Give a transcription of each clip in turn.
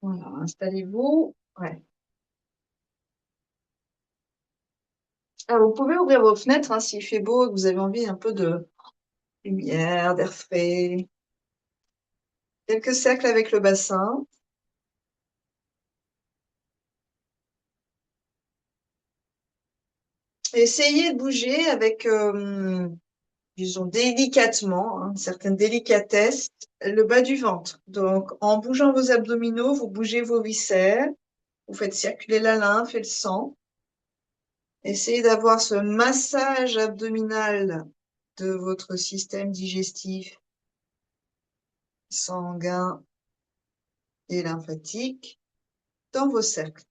Voilà, installez-vous. Ouais. Ah, vous pouvez ouvrir vos fenêtres hein, s'il fait beau et que vous avez envie un peu de lumière, d'air frais. Quelques cercles avec le bassin. Essayez de bouger avec, disons, délicatement, hein, une certaine délicatesse, le bas du ventre. Donc, en bougeant vos abdominaux, vous bougez vos viscères, vous faites circuler la lymphe et le sang. Essayez d'avoir ce massage abdominal de votre système digestif, sanguin et lymphatique dans vos cercles.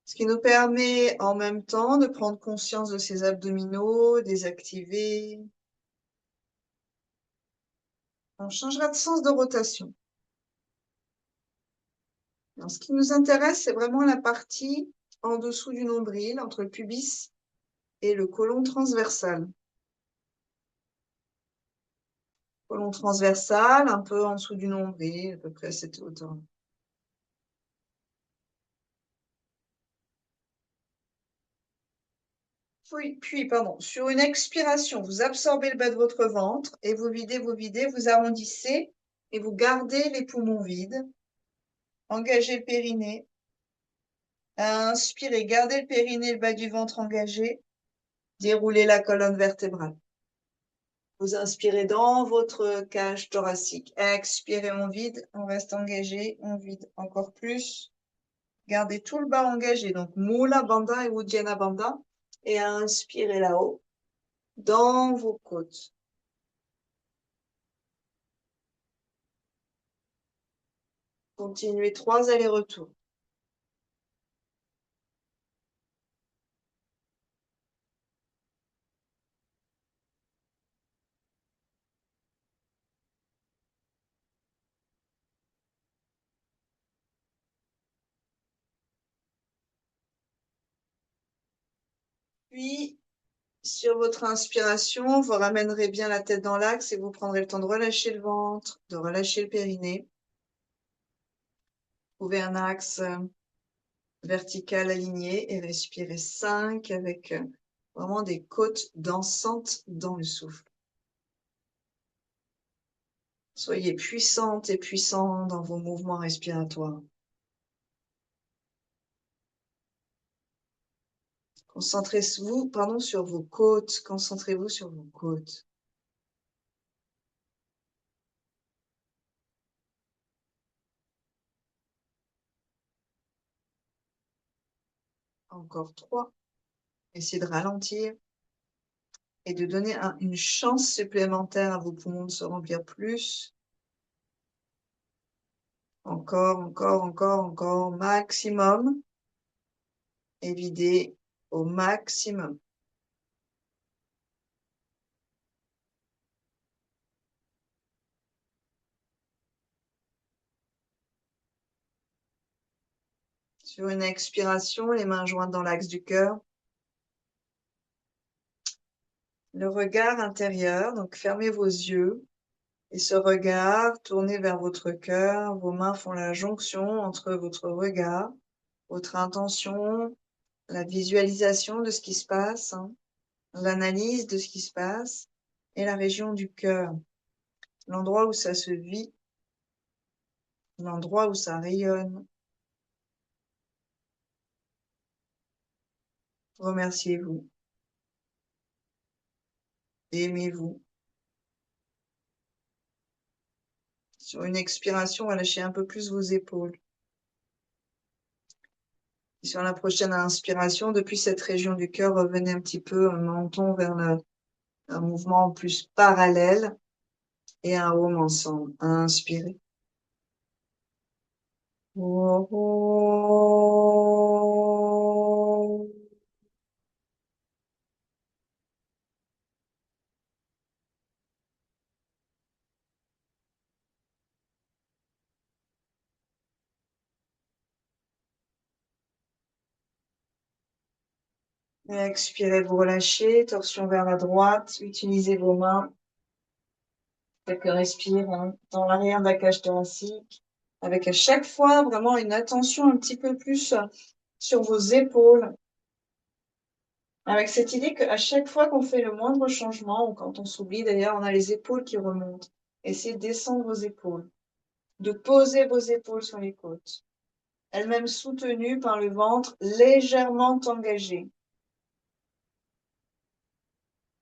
Ce qui nous permet en même temps de prendre conscience de ces abdominaux, désactiver. On changera de sens de rotation. Alors, ce qui nous intéresse, c'est vraiment la partie en dessous du nombril, entre le pubis et le côlon transversal. Côlon transversal, un peu en dessous du nombril, à peu près à cette hauteur. Puis, pardon, sur une expiration, vous absorbez le bas de votre ventre et vous videz, vous arrondissez et vous gardez les poumons vides. Engagez le périnée. Inspirez, gardez le périnée, le bas du ventre engagé. Déroulez la colonne vertébrale. Vous inspirez dans votre cage thoracique. Expirez, on vide, on reste engagé, on vide encore plus. Gardez tout le bas engagé, donc Mula Bandha et Uddiyana Bandha. Et inspirez là-haut, dans vos côtes. Continuez 3 allers-retours. Puis, sur votre inspiration, vous ramènerez bien la tête dans l'axe et vous prendrez le temps de relâcher le ventre, de relâcher le périnée. Trouvez un axe vertical aligné et respirez 5 avec vraiment des côtes dansantes dans le souffle. Soyez puissante et puissant dans vos mouvements respiratoires. Concentrez-vous, sur vos côtes. Concentrez-vous sur vos côtes. Encore 3. Essayez de ralentir et de donner une chance supplémentaire à vos poumons de se remplir plus. Encore, encore, encore, encore, maximum. Et videz au maximum. Sur une expiration, les mains jointes dans l'axe du cœur. Le regard intérieur, donc fermez vos yeux. Et ce regard, tourné vers votre cœur, vos mains font la jonction entre votre regard, votre intention, la visualisation de ce qui se passe, hein, l'analyse de ce qui se passe, et la région du cœur, l'endroit où ça se vit, l'endroit où ça rayonne. Remerciez-vous, aimez-vous. Sur une expiration, relâchez un peu plus vos épaules. Et sur la prochaine inspiration, depuis cette région du cœur, revenez un petit peu un menton vers un mouvement plus parallèle et un home ensemble. Inspirez. Oh, oh. Et expirez, vous relâchez, torsion vers la droite, utilisez vos mains Fait que respire dans l'arrière de la cage thoracique, avec à chaque fois vraiment une attention un petit peu plus sur vos épaules. Avec cette idée qu'à chaque fois qu'on fait le moindre changement, ou quand on s'oublie d'ailleurs, on a les épaules qui remontent. Essayez de descendre vos épaules, de poser vos épaules sur les côtes, elles-mêmes soutenues par le ventre légèrement engagé.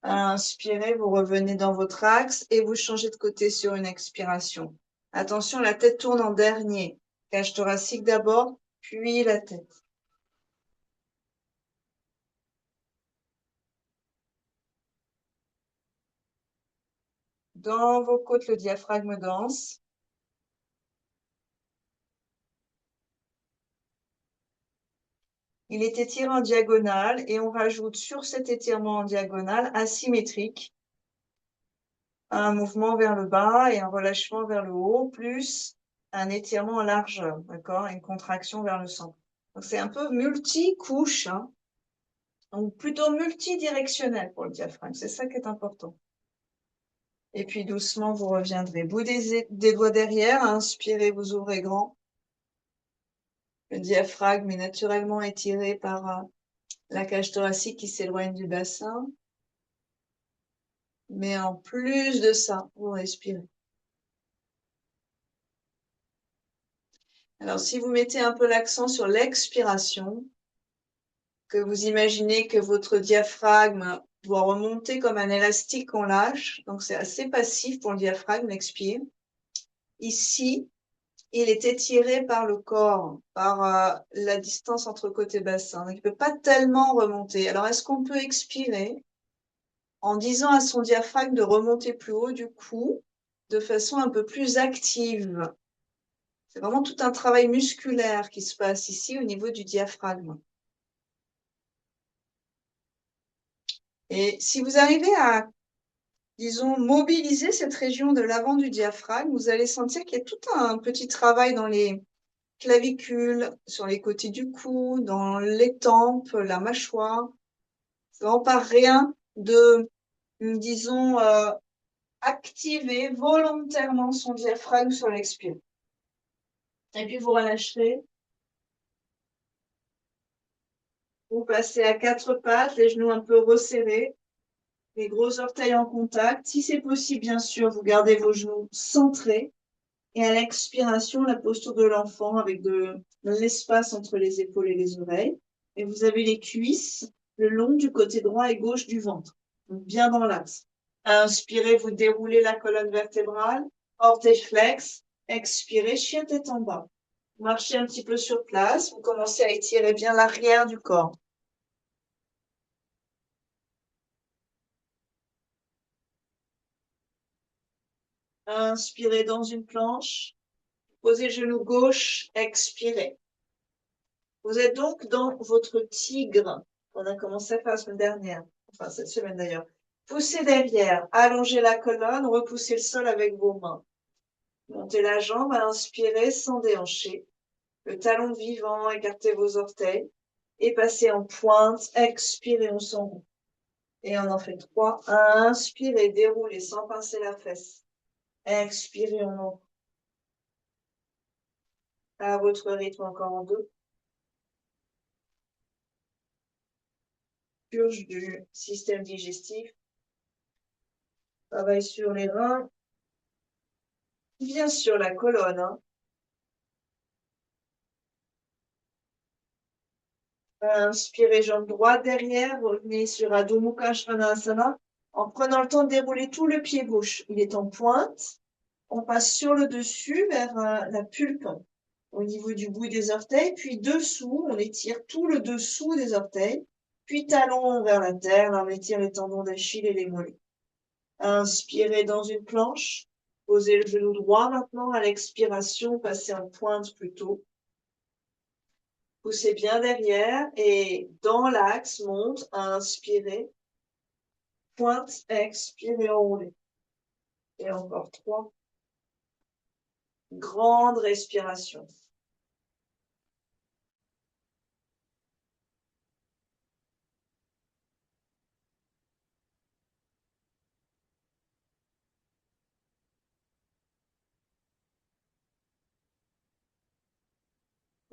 Inspirez, vous revenez dans votre axe et vous changez de côté sur une expiration. Attention, la tête tourne en dernier. Cage thoracique d'abord, puis la tête. Dans vos côtes, le diaphragme danse. Il est étiré en diagonale et on rajoute sur cet étirement en diagonale asymétrique un mouvement vers le bas et un relâchement vers le haut, plus un étirement en largeur, d'accord, une contraction vers le centre. Donc c'est un peu multi-couche, hein, donc plutôt multidirectionnel pour le diaphragme, c'est ça qui est important. Et puis doucement, vous reviendrez. Bout des doigts derrière, inspirez, vous ouvrez grand. Le diaphragme est naturellement étiré par la cage thoracique qui s'éloigne du bassin. Mais en plus de ça, vous respirez. Alors, si vous mettez un peu l'accent sur l'expiration, que vous imaginez que votre diaphragme doit remonter comme un élastique qu'on lâche, donc c'est assez passif pour le diaphragme, l'expire. Ici, il est étiré par le corps, par la distance entre côte et bassin. Donc, il ne peut pas tellement remonter. Alors, est-ce qu'on peut expirer en disant à son diaphragme de remonter plus haut du cou de façon un peu plus active? C'est vraiment tout un travail musculaire qui se passe ici au niveau du diaphragme. Et si vous arrivez à, disons, mobiliser cette région de l'avant du diaphragme, vous allez sentir qu'il y a tout un petit travail dans les clavicules, sur les côtés du cou, dans les tempes, la mâchoire. C'est vraiment pas rien de, disons, activer volontairement son diaphragme sur l'expire. Et puis vous relâcherez. Vous passez à quatre pattes, les genoux un peu resserrés, les gros orteils en contact. Si c'est possible, bien sûr, vous gardez vos genoux centrés. Et à l'expiration, la posture de l'enfant avec de l'espace entre les épaules et les oreilles. Et vous avez les cuisses le long du côté droit et gauche du ventre. Donc bien dans l'axe. Inspirez, vous déroulez la colonne vertébrale, orteil flex. Expirez, chien tête en bas. Marchez un petit peu sur place. Vous commencez à étirer bien l'arrière du corps. Inspirez dans une planche. Posez le genou gauche, expirez. Vous êtes donc dans votre tigre qu'on a commencé à faire la semaine dernière, enfin cette semaine d'ailleurs. Poussez derrière, allongez la colonne, repoussez le sol avec vos mains. Montez la jambe, inspirez sans déhancher. Le talon vivant, écartez vos orteils et passez en pointe, expirez, on s'enroule. Et on en fait 3. Inspirez, déroulez sans pincer la fesse. Expirez, on en à votre rythme encore en 2. Purge du système digestif. Travail sur les reins. Bien sûr, la colonne. Hein. Inspirez jambe droite derrière. Revenez sur Adho Mukha Svanasana en prenant le temps de dérouler tout le pied gauche. Il est en pointe. On passe sur le dessus vers la pulpe au niveau du bout des orteils. Puis dessous, on étire tout le dessous des orteils. Puis talon vers la terre. Là, on étire les tendons d'Achille et les mollets. Inspirez dans une planche. Posez le genou droit maintenant. À l'expiration, passez en pointe plutôt. Poussez bien derrière et dans l'axe, monte, inspirez. Pointe, expirez, enroulez. Et encore 3. Grande respiration.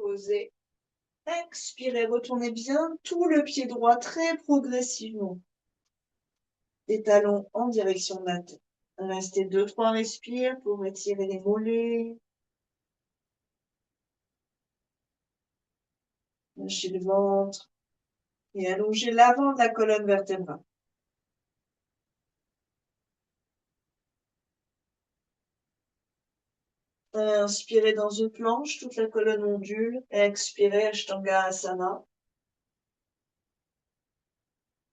posez. Expirez, retournez bien tout le pied droit très progressivement. Les talons en direction de la tête. Restez 2-3 respires pour étirer les mollets. Lâchez le ventre et allongez l'avant de la colonne vertébrale. Inspirez dans une planche, toute la colonne ondule. Expirez, Ashtanga Asana.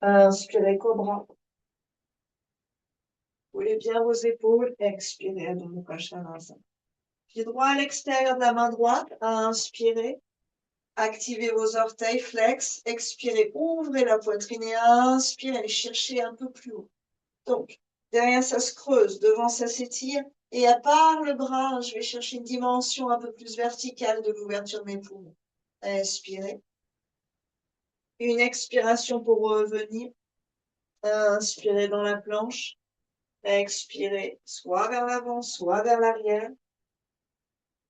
Inspirez, Cobra. Roulez bien vos épaules. Expirez, Adho Mukha Svanasana. Pied droit à l'extérieur de la main droite. Inspirez. Activez vos orteils, flex. Expirez, ouvrez la poitrine et inspirez, allez chercher un peu plus haut. Donc, derrière, ça se creuse. Devant, ça s'étire. Et à part le bras, je vais chercher une dimension un peu plus verticale de l'ouverture de mes poumons. Inspirez. Une expiration pour revenir. Inspirez dans la planche. Expirez, soit vers l'avant, soit vers l'arrière.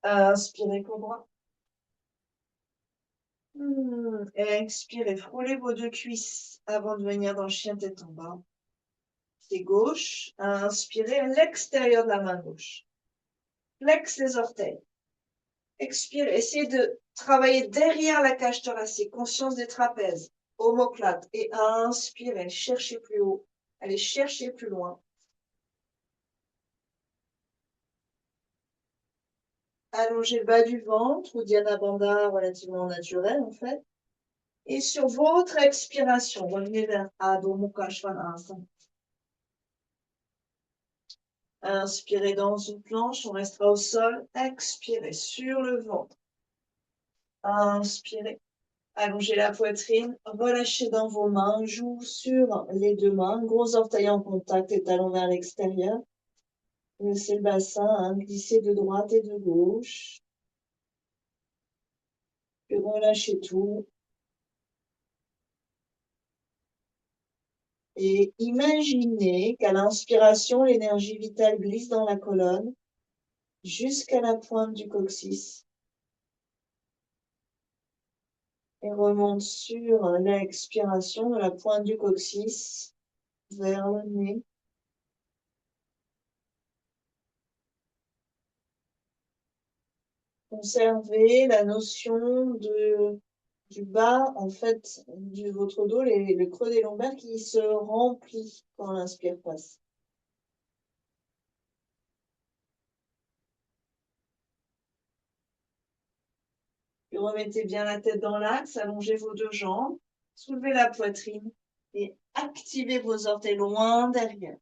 Inspirez, cobra. Expirez, frôlez vos deux cuisses avant de venir dans le chien tête en bas. Pied gauche. Inspirez à l'extérieur de la main gauche. Flex les orteils. Expirez. Essayez de travailler derrière la cage thoracique. Conscience des trapèzes. Omoplate. Et inspirez. Cherchez plus haut. Allez chercher plus loin. Allongez le bas du ventre ou Dhyana Bandha relativement naturel en fait. Et sur votre expiration, revenez vers Adho Mukha Svanasana. Inspirez dans une planche, on restera au sol. Expirez sur le ventre. Inspirez. Allongez la poitrine, relâchez dans vos mains, joues sur les deux mains, gros orteils en contact et talons vers l'extérieur. Laissez le bassin glisser de droite et de gauche. Puis relâchez tout. Et imaginez qu'à l'inspiration, l'énergie vitale glisse dans la colonne jusqu'à la pointe du coccyx et remonte sur l'expiration de la pointe du coccyx vers le nez. Conservez la notion du bas, en fait, de votre dos, le creux des lombaires qui se remplit quand l'inspire passe. Puis remettez bien la tête dans l'axe, allongez vos deux jambes, soulevez la poitrine et activez vos orteils loin derrière.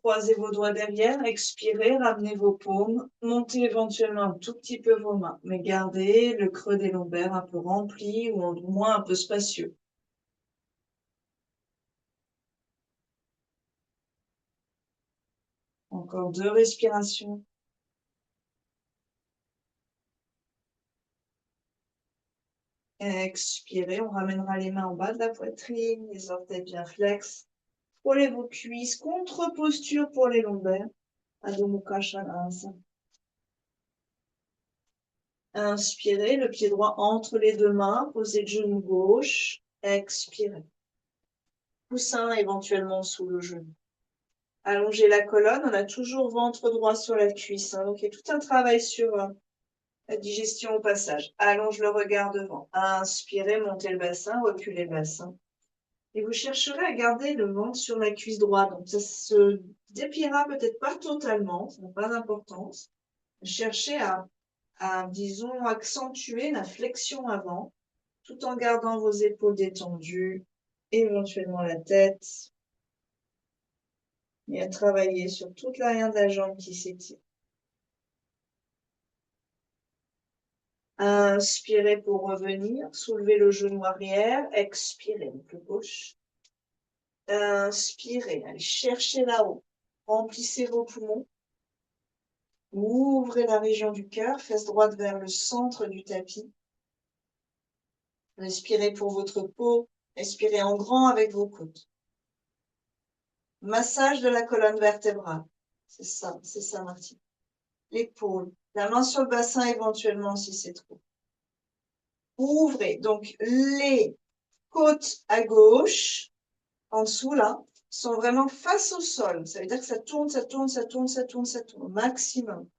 Croisez vos doigts derrière, expirez, ramenez vos paumes, montez éventuellement un tout petit peu vos mains, mais gardez le creux des lombaires un peu rempli ou au moins un peu spacieux. Encore 2 respirations. Expirez, on ramènera les mains en bas de la poitrine, les orteils bien flex. Frôlez vos cuisses, contre-posture pour les lombaires. Adho Mukha Svanasana. Inspirez, le pied droit entre les deux mains, posez le genou gauche. Expirez. Coussin éventuellement sous le genou. Allongez la colonne, on a toujours ventre droit sur la cuisse. Donc il y a tout un travail sur la digestion au passage. Allonge le regard devant. Inspirez, montez le bassin, reculez le bassin. Et vous chercherez à garder le ventre sur la cuisse droite. Donc ça se dépliera peut-être pas totalement, ça n'a pas d'importance. Cherchez à, disons, accentuer la flexion avant, tout en gardant vos épaules détendues, éventuellement la tête, et à travailler sur toute l'arrière de la jambe qui s'étire. Inspirez pour revenir, soulevez le genou arrière, expirez, donc le gauche. Inspirez, allez chercher là-haut, remplissez vos poumons, ouvrez la région du cœur, fesse droite vers le centre du tapis. Respirez pour votre peau, respirez en grand avec vos coudes. Massage de la colonne vertébrale, c'est ça Martine. L'épaule, La main sur le bassin éventuellement si c'est trop. Ouvrez. Donc, les côtes à gauche, en dessous là, sont vraiment face au sol. Ça veut dire que ça tourne, ça tourne, ça tourne, ça tourne, ça tourne au maximum.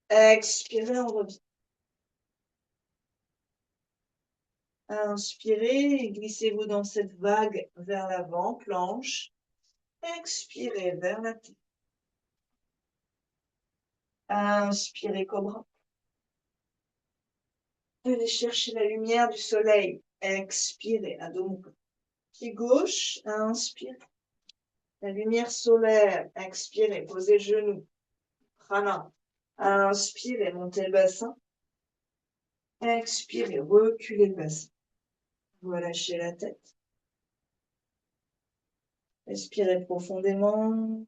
Expirez, on revient. Inspirez, glissez-vous dans cette vague vers l'avant, planche. Expirez vers la tête. Inspirez, cobra. Venez chercher la lumière du soleil. Expirez, Adho Mukha. Pied gauche, inspirez. La lumière solaire, expirez, posez le genou. Prana. Inspirez, montez le bassin. Expirez, reculez le bassin. Relâchez la tête. Respirez profondément.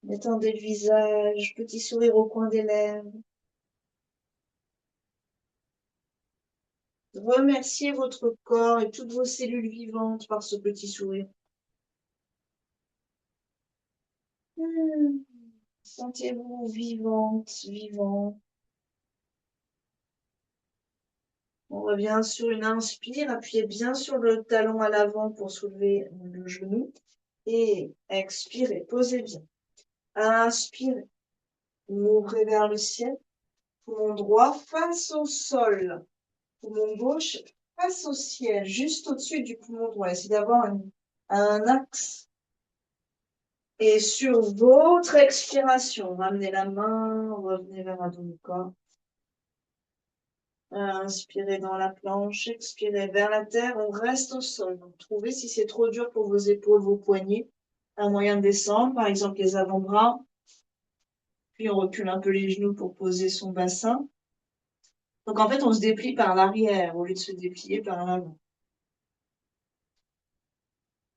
Détendez le visage, petit sourire au coin des lèvres. Remerciez votre corps et toutes vos cellules vivantes par ce petit sourire. Sentez-vous vivante, vivant. On revient sur une inspire, appuyez bien sur le talon à l'avant pour soulever le genou. Et expirez, posez bien. Inspirez, ouvrez vers le ciel. Poumon droit face au sol. Poumon gauche face au ciel, juste au-dessus du poumon droit. Essayez d'avoir un axe. Et sur votre expiration, ramenez la main, revenez vers Adho Mukha. Inspirez dans la planche, expirez vers la terre, on reste au sol. Donc, trouvez si c'est trop dur pour vos épaules, vos poignets, un moyen de descendre, par exemple les avant-bras. Puis on recule un peu les genoux pour poser son bassin. Donc en fait, on se déplie par l'arrière au lieu de se déplier par l'avant.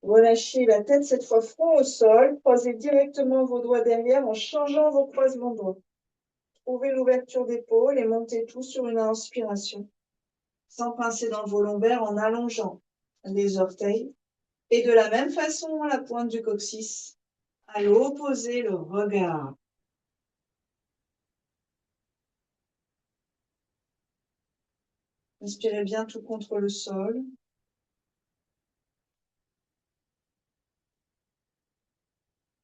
Relâchez la tête, cette fois front au sol. Croisez directement vos doigts derrière en changeant vos croisements de doigts. Trouvez l'ouverture d'épaule et montez tout sur une inspiration. Sans pincer dans vos lombaires en allongeant les orteils. Et de la même façon, la pointe du coccyx. À l'opposé, le regard. Inspirez bien tout contre le sol.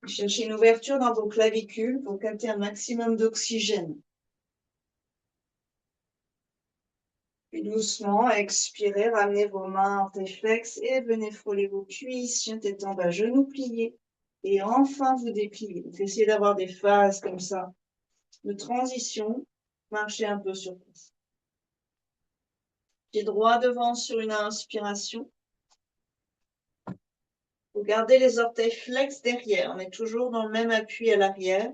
Cherchez une ouverture dans vos clavicules pour capter un maximum d'oxygène. Puis doucement, expirez, ramenez vos mains en réflexe et venez frôler vos cuisses, chien tête en bas, genoux pliés. Et enfin, vous dépliez. Donc, essayez d'avoir des phases comme ça de transition. Marchez un peu sur place. Pied droit devant sur une inspiration. Vous gardez les orteils flex derrière. On est toujours dans le même appui à l'arrière.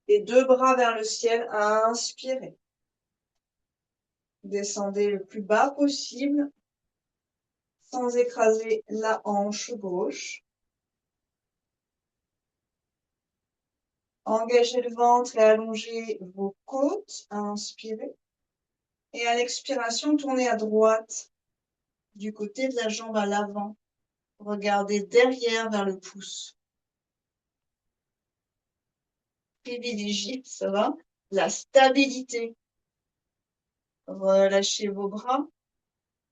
Les deux bras vers le ciel. Inspirez. Descendez le plus bas possible sans écraser la hanche gauche. Engagez le ventre et allongez vos côtes. Inspirez. Et à l'expiration, tournez à droite du côté de la jambe à l'avant. Regardez derrière vers le pouce. Privilégiez, ça va, la stabilité. Relâchez vos bras.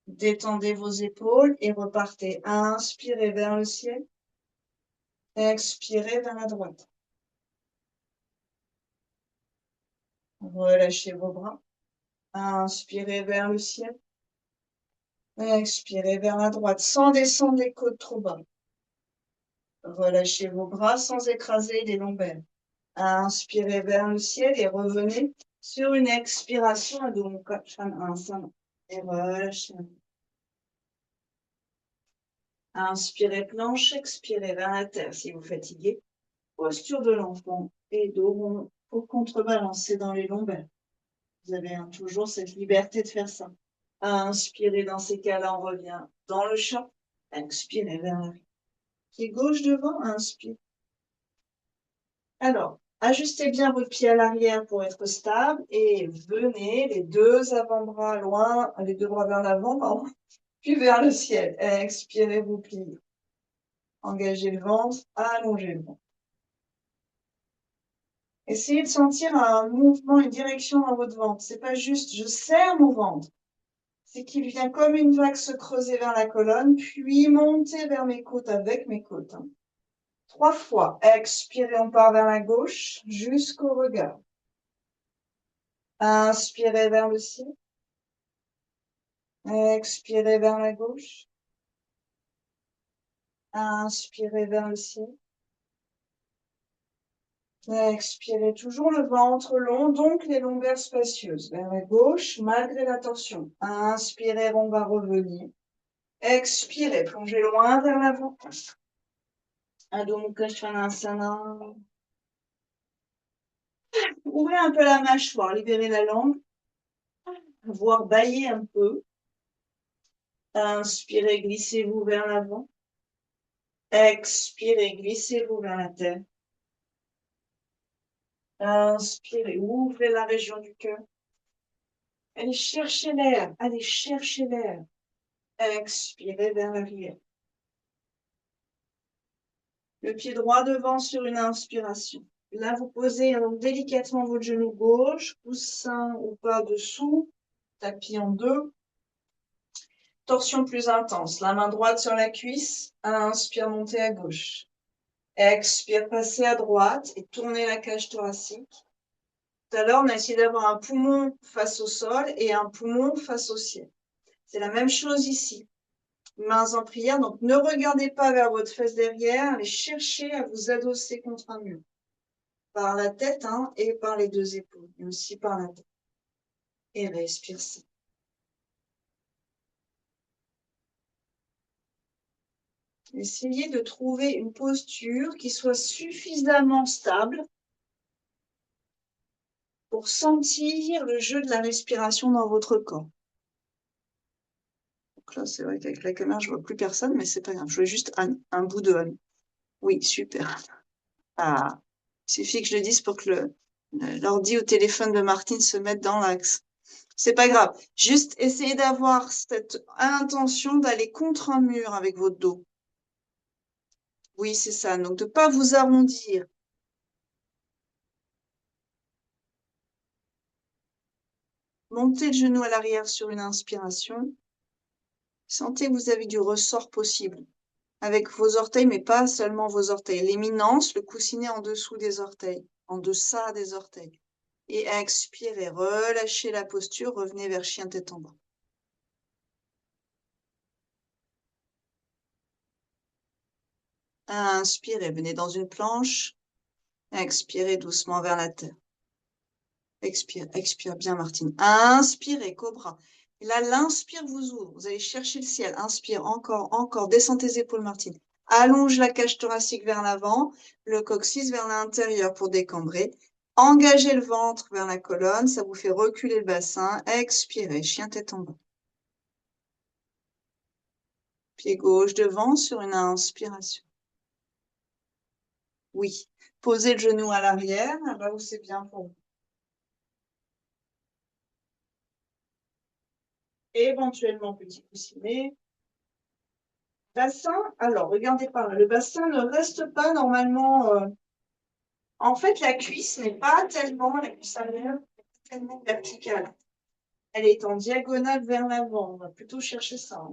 Détendez vos épaules et repartez. Inspirez vers le ciel. Expirez vers la droite. Relâchez vos bras. Inspirez vers le ciel. Expirez vers la droite sans descendre les côtes trop bas. Relâchez vos bras sans écraser les lombaires. Inspirez vers le ciel et revenez sur une expiration à Adho Mukha Svanasana. Et relâchez. Inspirez planche, expirez vers la terre si vous fatiguez. Posture de l'enfant et dos rond pour contrebalancer dans les lombaires. Vous avez toujours cette liberté de faire ça. Inspirez dans ces cas-là, on revient dans le chat. Expirez vers l'arrière. Pied gauche devant, inspire. Alors, ajustez bien votre pied à l'arrière pour être stable et venez les deux avant-bras loin, les deux bras vers l'avant, pardon, puis vers le ciel. Expirez, vous pliez. Engagez le ventre, allongez le ventre. Essayez de sentir un mouvement, une direction dans votre ventre. C'est pas juste je serre mon ventre. C'est qu'il vient comme une vague se creuser vers la colonne, puis monter vers mes côtes avec mes côtes. 3 fois. Expirez, on part vers la gauche jusqu'au regard. Inspirez vers le ciel. Expirez vers la gauche. Inspirez vers le ciel. Expirez toujours le ventre long, donc les longueurs spacieuses. Vers la gauche, malgré la tension. Inspirez, on va revenir. Expirez, plongez loin vers l'avant. Adho Mukha Svanasana. Ouvrez un peu la mâchoire, libérez la langue, voire bâillez un peu. Inspirez, glissez-vous vers l'avant. Expirez, glissez-vous vers la terre. Inspirez, ouvrez la région du cœur. Allez chercher l'air, allez chercher l'air. Expirez vers l'arrière. Le pied droit devant sur une inspiration. Là, vous posez délicatement votre genou gauche, coussin ou pas dessous, tapis en deux. Torsion plus intense. La main droite sur la cuisse. Inspire, montez à gauche. Expire, passez à droite et tournez la cage thoracique. Tout à l'heure, on a essayé d'avoir un poumon face au sol et un poumon face au ciel. C'est la même chose ici. Mains en prière, donc ne regardez pas vers votre fesse derrière, allez chercher à vous adosser contre un mur. Par la tête et par les deux épaules, mais aussi par la tête. Et respire ça. Essayez de trouver une posture qui soit suffisamment stable pour sentir le jeu de la respiration dans votre corps. Donc là, c'est vrai qu'avec la caméra, je vois plus personne, mais c'est pas grave. Je vois juste un bout de Han. Oui, super. Ah, il suffit que je le dise pour que l'ordi ou téléphone de Martine se mette dans l'axe. C'est pas grave. Juste essayez d'avoir cette intention d'aller contre un mur avec votre dos. Oui, c'est ça. Donc, de ne pas vous arrondir. Montez le genou à l'arrière sur une inspiration. Sentez que vous avez du ressort possible. Avec vos orteils, mais pas seulement vos orteils. L'éminence, le coussinet en dessous des orteils, en deçà des orteils. Et expirez, relâchez la posture, revenez vers chien tête en bas. Inspirez, venez dans une planche. Expirez doucement vers la terre. Expire, expire bien Martine. Inspirez, cobra. Et là, l'inspire vous ouvre. Vous allez chercher le ciel. Inspire, encore, encore. Descends tes épaules Martine. Allonge la cage thoracique vers l'avant, le coccyx vers l'intérieur pour décambrer. Engagez le ventre vers la colonne, ça vous fait reculer le bassin. Expirez, chien tête en bas. Pied gauche devant sur une inspiration. Oui. Posez le genou à l'arrière, là où c'est bien pour vous. Éventuellement, petit coussinet. Bassin, alors regardez par là, le bassin ne reste pas normalement. En fait, la cuisse n'est pas tellement, la cuisse arrière, tellement verticale. Elle est en diagonale vers l'avant. On va plutôt chercher ça.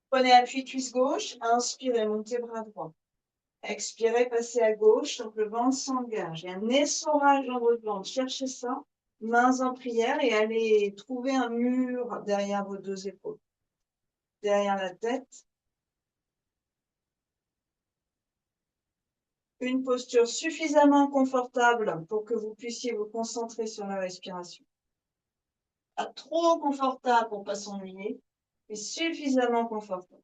Prenez appui cuisse gauche, inspirez, montez bras droit. Expirez, passez à gauche, donc le ventre s'engage. Il y a un essorage dans votre ventre. Cherchez ça, mains en prière et allez trouver un mur derrière vos deux épaules. Derrière la tête. Une posture suffisamment confortable pour que vous puissiez vous concentrer sur la respiration. Pas trop confortable pour ne pas s'ennuyer, mais suffisamment confortable.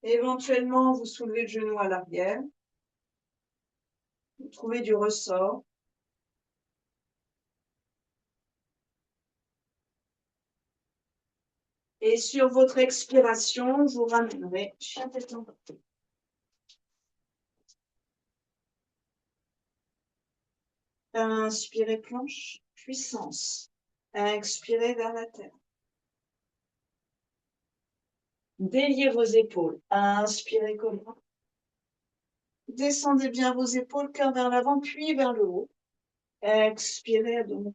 Éventuellement, vous soulevez le genou à l'arrière. Vous trouvez du ressort. Et sur votre expiration, vous ramènerez chien tête en bas. Inspirez planche, puissance. Expirez vers la terre. Déliez vos épaules. Inspirez cobra. Descendez bien vos épaules, cœur vers l'avant, puis vers le haut. Expirez, abdomen.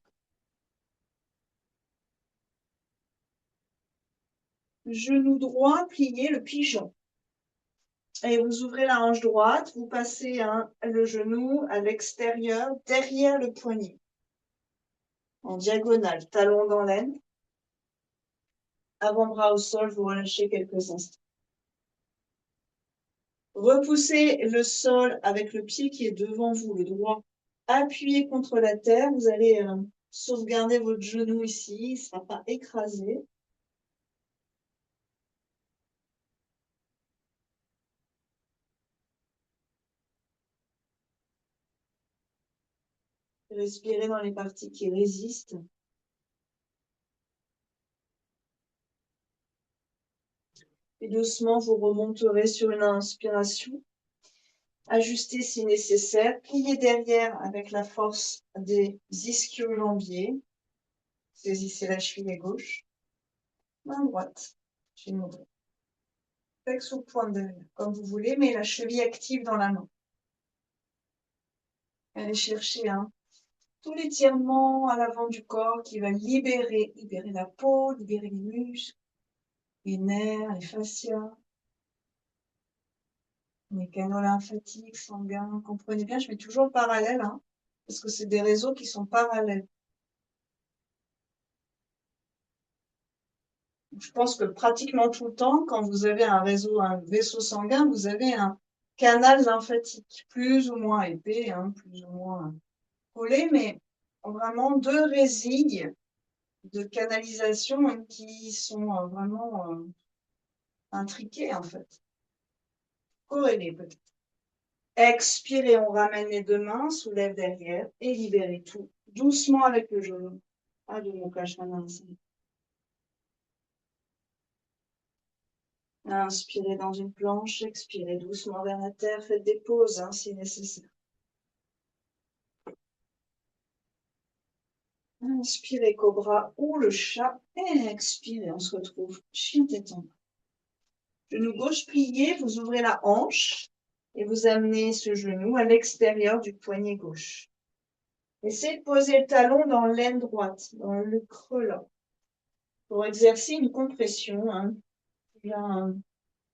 Genou droit, pliez le pigeon. Et vous ouvrez la hanche droite, vous passez le genou à l'extérieur, derrière le poignet. En diagonale, talon dans l'aine. Avant-bras au sol, vous relâchez quelques instants. Repoussez le sol avec le pied qui est devant vous, le droit. Appuyez contre la terre, vous allez sauvegarder votre genou ici, il ne sera pas écrasé. Respirez dans les parties qui résistent. Et doucement, vous remonterez sur une inspiration. Ajustez si nécessaire. Pliez derrière avec la force des ischio-jambiers. Saisissez la cheville gauche. Main droite. Flex ou pointe derrière, comme vous voulez, mais la cheville active dans la main. Allez chercher tout l'étirement à l'avant du corps qui va libérer la peau, libérer les muscles, les nerfs, les fascias, les canaux lymphatiques, sanguins. Comprenez bien, je mets toujours le parallèle, parce que c'est des réseaux qui sont parallèles. Je pense que pratiquement tout le temps, quand vous avez un vaisseau sanguin, vous avez un canal lymphatique, plus ou moins épais, plus ou moins collé, mais vraiment deux résilles de canalisation qui sont vraiment intriquées, en fait. Corrélées, peut-être. Expirez, on ramène les deux mains, soulève derrière et libérez tout. Doucement avec le genou. Adho Mukha Svanasana. Inspirez dans une planche, expirez doucement vers la terre, faites des pauses si nécessaire. Inspirez cobra ou le chat, et expirez, on se retrouve chien tête en bas. Genou gauche plié, vous ouvrez la hanche et vous amenez ce genou à l'extérieur du poignet gauche. Essayez de poser le talon dans l'aine droite, dans le creux là, pour exercer une compression, bien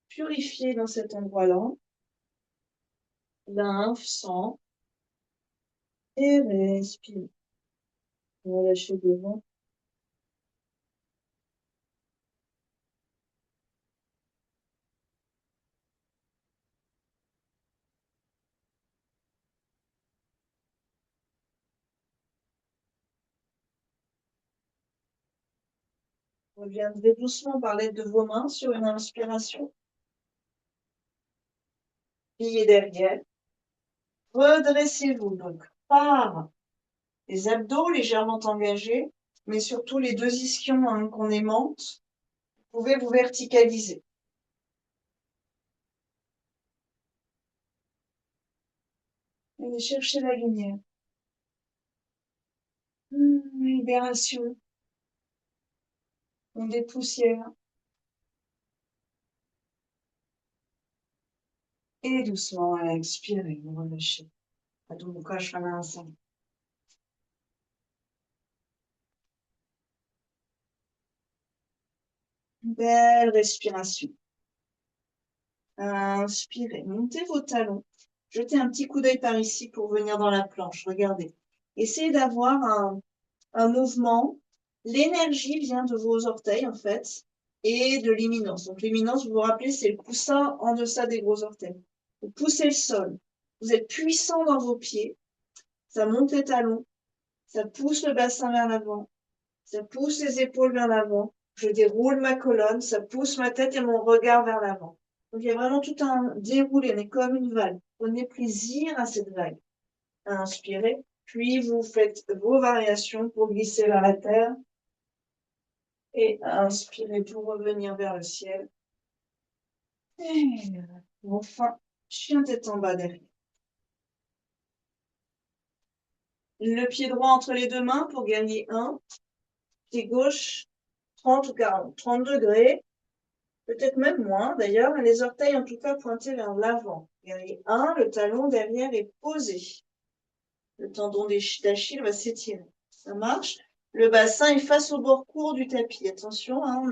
purifier dans cet endroit-là. Lymphe, sang, et respire. Relâchez devant. Reviendrez doucement par l'aide de vos mains sur une inspiration. Pliez derrière. Redressez-vous donc par les abdos légèrement engagés, mais surtout les deux ischions qu'on aimante. Vous pouvez vous verticaliser. Allez chercher la lumière. Libération. On dépoussière. Et doucement, expirez, vous relâchez. Adho Mukha Svanasana. Belle respiration. Inspirez, montez vos talons. Jetez un petit coup d'œil par ici pour venir dans la planche. Regardez. Essayez d'avoir un mouvement. L'énergie vient de vos orteils, en fait, et de l'imminence. Donc, l'imminence, vous vous rappelez, c'est le coussin en deçà des gros orteils. Vous poussez le sol. Vous êtes puissant dans vos pieds. Ça monte les talons. Ça pousse le bassin vers l'avant. Ça pousse les épaules vers l'avant. Je déroule ma colonne. Ça pousse ma tête et mon regard vers l'avant. Donc, il y a vraiment tout un déroulé, mais comme une vague. Prenez plaisir à cette vague. Inspirez. Puis, vous faites vos variations pour glisser vers la terre. Et inspirez pour revenir vers le ciel. Et enfin, chien tête en bas derrière. Le pied droit entre les deux mains pour gagner 1. Pied gauche, 30 ou 40. 30 degrés. peut-être même moins d'ailleurs, mais les orteils en tout cas pointés vers l'avant. Guerrier 1, le talon derrière est posé. Le tendon d'Achille va s'étirer. Ça marche. Le bassin est face au bord court du tapis. Attention, hein, on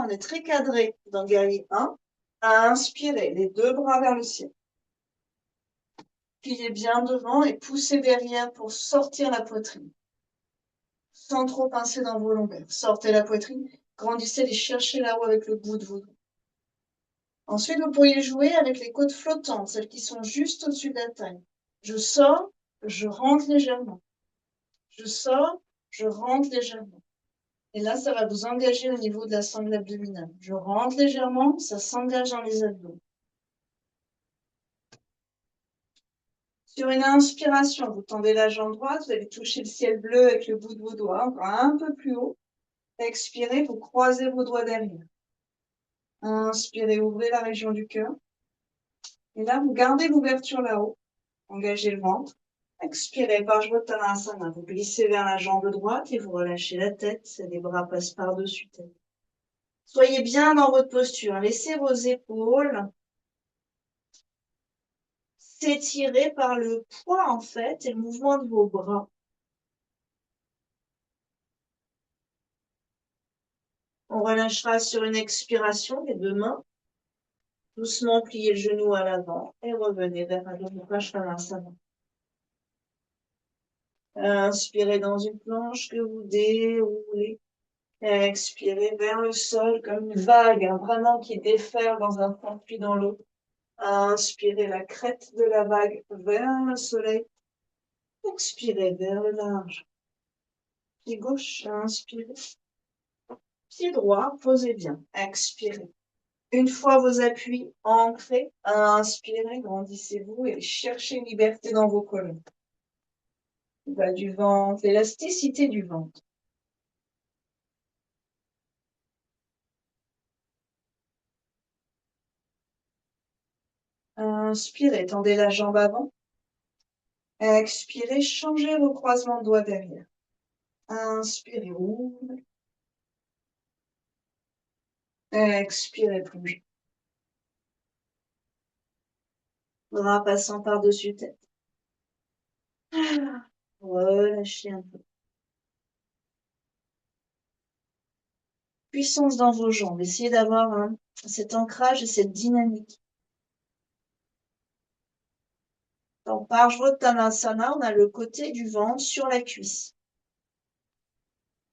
est très cadré dans guerrier 1. À inspirer, les deux bras vers le ciel. Pliez bien devant et poussez derrière pour sortir la poitrine. Sans trop pincer dans vos longueurs. Sortez la poitrine, grandissez et cherchez là-haut avec le bout de vos doigts. Ensuite, vous pourriez jouer avec les côtes flottantes, celles qui sont juste au-dessus de la taille. Je sors, je rentre légèrement. Je sors, je rentre légèrement. Et là, ça va vous engager au niveau de la sangle abdominale. Je rentre légèrement, ça s'engage dans les abdos. Sur une inspiration, vous tendez la jambe droite, vous allez toucher le ciel bleu avec le bout de vos doigts, encore un peu plus haut. Expirez, vous croisez vos doigts derrière. Inspirez, ouvrez la région du cœur. Et là, vous gardez l'ouverture là-haut. Engagez le ventre. Expirez, Parsvottanasana. Vous glissez vers la jambe droite et vous relâchez la tête. Les bras passent par-dessus tête. Soyez bien dans votre posture. Laissez vos épaules s'étirer par le poids, en fait, et le mouvement de vos bras. On relâchera sur une expiration les deux mains. Doucement pliez le genou à l'avant et revenez vers Adho Mukha Svanasana. Inspirez dans une planche que vous déroulez. Expirez vers le sol comme une vague, hein, vraiment qui déferle dans un fond puis dans l'eau. Inspirez la crête de la vague vers le soleil. Expirez vers le large. Pied gauche, inspirez. Pied droit, posez bien. Expirez. Une fois vos appuis ancrés, inspirez, grandissez-vous et cherchez une liberté dans vos colonnes. Le bas du ventre, l'élasticité du ventre. Inspirez, tendez la jambe avant. Expirez, changez vos croisements de doigts derrière. Inspirez, ouvrez. Expirez, plongez. Bras passant par-dessus tête. Relâchez un peu. Puissance dans vos jambes. Essayez d'avoir cet ancrage et cette dynamique. Dans Parsvottanasana, on a le côté du ventre sur la cuisse.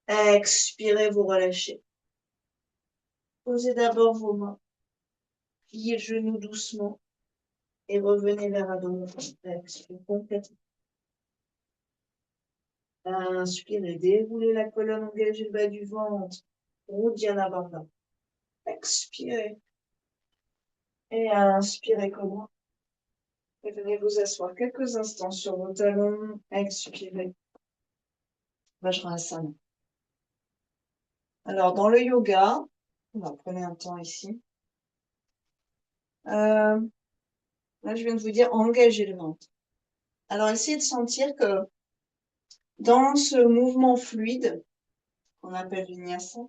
Expirez, vous relâchez. Posez d'abord vos mains. Pliez le genou doucement et revenez vers Adho Mukha. Expirez complètement. Inspirez, déroulez la colonne, engagez le bas du ventre. Uddiyana Bandha. Expirez. Et inspirez, cobra. Et venez vous asseoir quelques instants sur vos talons. Expirez. Vajrasana. Alors, dans le yoga, on va prendre un temps ici. Là, je viens de vous dire engagez le ventre. Alors, essayez de sentir que dans ce mouvement fluide, qu'on appelle vinyasa,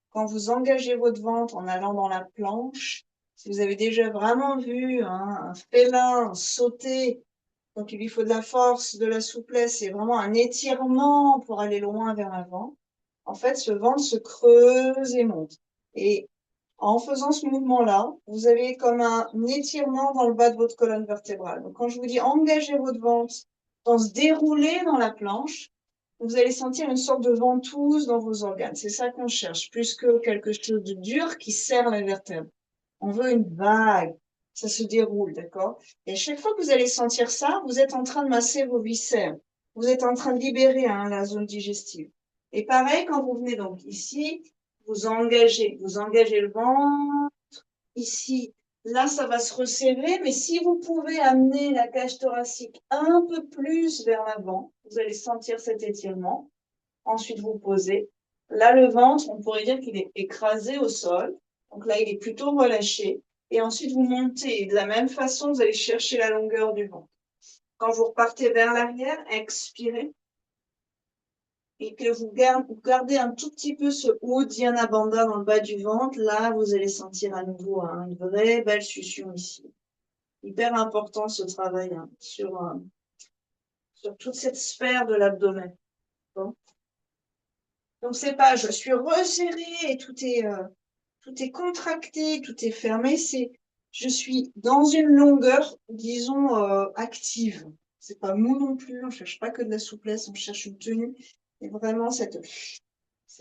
quand vous engagez votre ventre en allant dans la planche, si vous avez déjà vraiment vu un félin sauter, donc il lui faut de la force, de la souplesse et vraiment un étirement pour aller loin vers l'avant, en fait, ce ventre se creuse et monte. Et en faisant ce mouvement-là, vous avez comme un étirement dans le bas de votre colonne vertébrale. Donc, quand je vous dis engagez votre ventre dans se dérouler dans la planche, vous allez sentir une sorte de ventouse dans vos organes. C'est ça qu'on cherche, plus que quelque chose de dur qui serre la vertèbre. On veut une vague. Ça se déroule, d'accord? Et à chaque fois que vous allez sentir ça, vous êtes en train de masser vos viscères. Vous êtes en train de libérer la zone digestive. Et pareil, quand vous venez donc ici, vous engagez le ventre. Ici, là, ça va se resserrer, mais si vous pouvez amener la cage thoracique un peu plus vers l'avant, vous allez sentir cet étirement. Ensuite, vous posez. Là, le ventre, on pourrait dire qu'il est écrasé au sol. Donc là, il est plutôt relâché. Et ensuite, vous montez. Et de la même façon, vous allez chercher la longueur du ventre. Quand vous repartez vers l'arrière, expirez. et que vous gardez un tout petit peu ce Uddiyana Bandha dans le bas du ventre, là, vous allez sentir à nouveau une vraie belle succion ici. Hyper important ce travail sur toute cette sphère de l'abdomen. Bon. Donc, c'est pas je suis resserrée et tout est contracté, tout est fermé. C'est je suis dans une longueur, disons, active. C'est pas mou non plus, on cherche pas que de la souplesse, on cherche une tenue. Et vraiment cette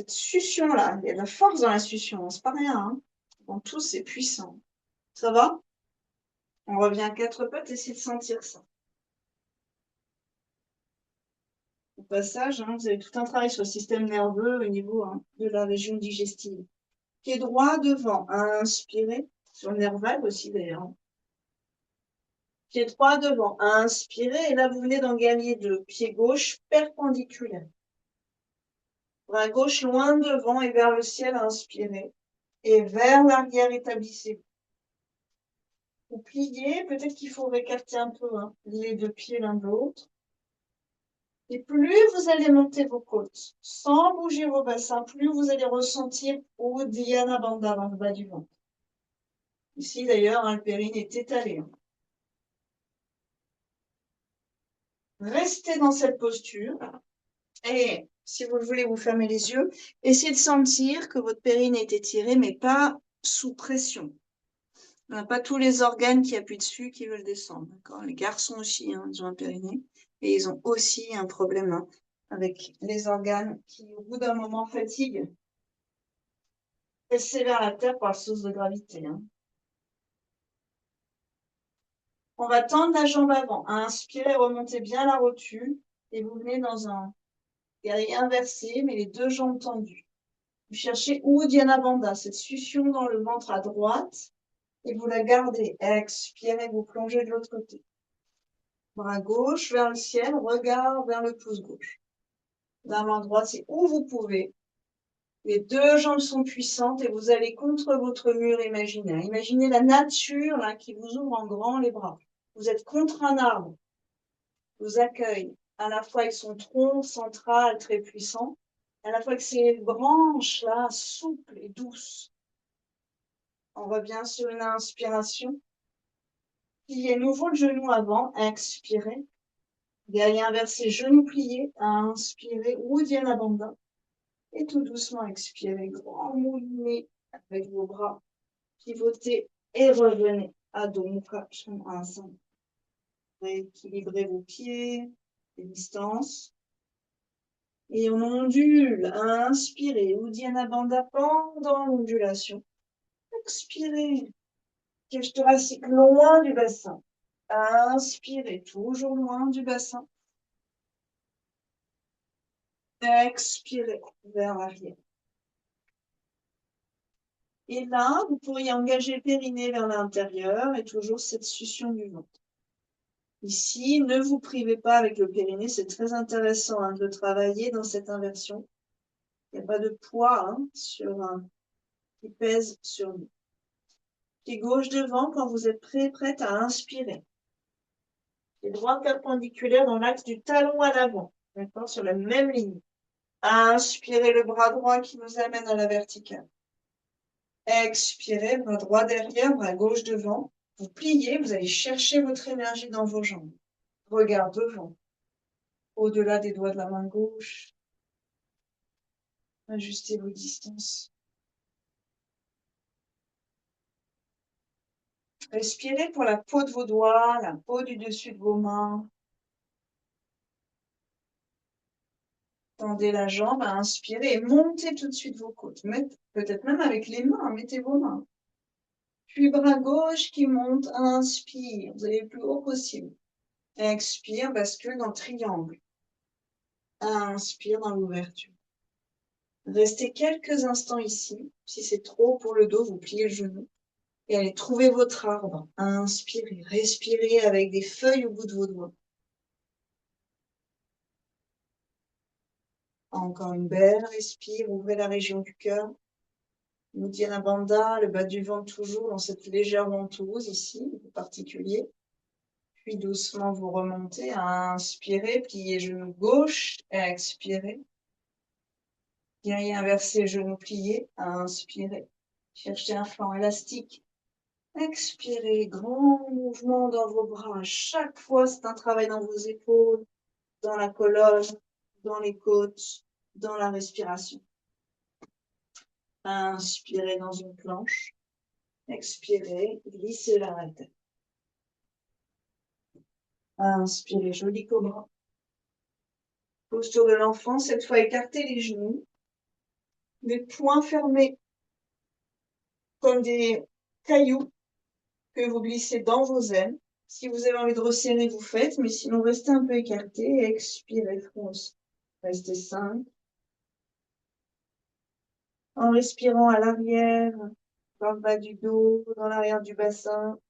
succion-là, il y a de la force dans la succion, hein, c'est pas rien. Hein. Dans tout, c'est puissant. Ça va? On revient à quatre pattes, essayez de sentir ça. Au passage, hein, vous avez tout un travail sur le système nerveux au niveau de la région digestive. Pied droit devant, inspirez, sur le nerf vague aussi d'ailleurs. Pied droit devant, inspirez, et là vous venez d'en gagner deux. Pied gauche perpendiculaire. Bras gauche loin devant et vers le ciel, inspirez. Et vers l'arrière, établissez-vous. Vous pliez, peut-être qu'il faut écarter un peu les deux pieds l'un de l'autre. Et plus vous allez monter vos côtes, sans bouger vos bassins, plus vous allez ressentir Uddiyana Bandha dans le bas du ventre. Ici, d'ailleurs, le périnée est étalé. Restez dans cette posture. Et si vous le voulez, vous fermez les yeux. Essayez de sentir que votre périnée est étiré, mais pas sous pression. On n'a pas tous les organes qui appuient dessus qui veulent descendre. Les garçons aussi, ils ont un périnée. Et ils ont aussi un problème avec les organes qui, au bout d'un moment, fatiguent. Restez vers la terre par la source de gravité. On va tendre la jambe avant. Inspirez, remontez bien la rotule. Et vous venez dans un guerrier inversé, mais les deux jambes tendues. Vous cherchez Uddiyana Bandha, cette succion dans le ventre à droite. Et vous la gardez. Expirez, vous plongez de l'autre côté. Bras gauche vers le ciel, regard vers le pouce gauche. La main droite, c'est où vous pouvez. Les deux jambes sont puissantes et vous allez contre votre mur imaginaire. Imaginez la nature là, qui vous ouvre en grand les bras. Vous êtes contre un arbre. Vous accueille à la fois avec son tronc central très puissant, à la fois avec ses branches là, souples et douces. On revient sur une inspiration. Pliez nouveau le genou avant, expirez. Guerrier inversé, genou plié, inspirez, Uddiyana Bandha. Et tout doucement expirez, grand moulinet avec vos bras. Pivotez et revenez. Adho Mukha Svanasana. Rééquilibrez vos pieds, les distances. Et on ondule. Inspirez, Uddiyana Bandha pendant l'ondulation. Expirez. Cage thoracique loin du bassin. Inspirez, toujours loin du bassin. Expirez vers l'arrière. Et là, vous pourriez engager le périnée vers l'intérieur et toujours cette succion du ventre. Ici, ne vous privez pas avec le périnée, c'est très intéressant de travailler dans cette inversion. Il n'y a pas de poids qui pèse sur nous. Pied gauche devant quand vous êtes prête à inspirer. Pied droit perpendiculaire dans l'axe du talon à l'avant, d'accord, sur la même ligne. Inspirez le bras droit qui nous amène à la verticale. Expirez, bras droit derrière, bras gauche devant. Vous pliez, vous allez chercher votre énergie dans vos jambes. Regard devant, au-delà des doigts de la main gauche. Ajustez vos distances. Respirez pour la peau de vos doigts, la peau du dessus de vos mains. Tendez la jambe, inspirez et montez tout de suite vos côtes. Peut-être même avec les mains, mettez vos mains. Puis bras gauche qui monte, inspire, vous allez le plus haut possible. Expire, bascule dans le triangle. Inspire dans l'ouverture. Restez quelques instants ici. Si c'est trop pour le dos, vous pliez le genou. Et allez trouver votre arbre. Inspirez, respirez avec des feuilles au bout de vos doigts. Encore une belle respire, ouvrez la région du cœur. Uddiyana Bandha, le bas du ventre toujours dans cette légère ventouse ici, en particulier. Puis doucement vous remontez, inspirez, pliez genou gauche, expirez. Guerrier inversé, genoux pliés. Inspirez. Cherchez un flanc élastique. Expirez. Grand mouvement dans vos bras. Chaque fois, c'est un travail dans vos épaules, dans la colonne, dans les côtes, dans la respiration. Inspirez dans une planche. Expirez. Glissez vers la tête. Inspirez. Joli cobra. Posture de l'enfant. Cette fois, écartez les genoux. Les poings fermés comme des cailloux que vous glissez dans vos ailes. Si vous avez envie de resserrer, vous faites, mais sinon, restez un peu écarté et expirez, fronce. Restez 5. En respirant à l'arrière, dans le bas du dos, dans l'arrière du bassin.